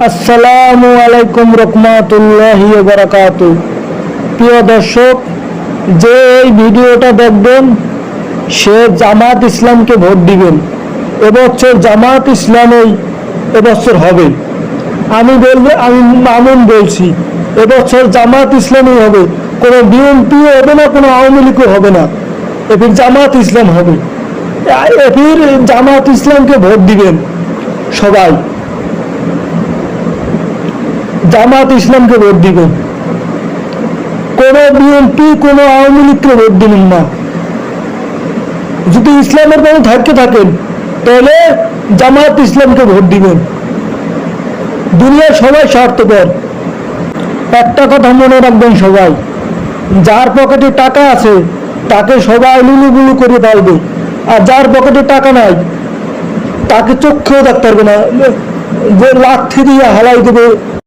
আসসালামু আলাইকুম রহমাতুল্লাহি ওয়া বারাকাতুহু। প্রিয় দর্শক, যে এই ভিডিওটা দেখবেন সে জামাত ইসলামকে ভোট দিবেন। এবছর জামাত ইসলামেই এবছর হবে। আমি মামুন বলছি, এবছর জামাত ইসলামই হবে। কোনো বিএনপিও হবে না, কোনো আওয়ামী লীগও হবে না, এবার জামাত ইসলাম হবে। এবার জামাত ইসলামকে ভোট দিবেন সবাই, জামাত ইসলামকে ভোট দিবেন। কোনো বিএনপি কোনো আওয়ামী লীগকে ভোট দিবেন না। যদি ইসলামের কোনো থাকেন তাহলে জামাত ইসলামকে ভোট দিবেন। দুনিয়ার সবাই স্বার্থপর। একটা কথা মনে রাখবেন সবাই, যার পকেটে টাকা আছে তাকে সবাই লুলুগুলু করে পালবে, আর যার পকেটে টাকা নাই তাকে চোখেও দেখতে পারবে না, যে লাথি দিয়ে হালাই দেবে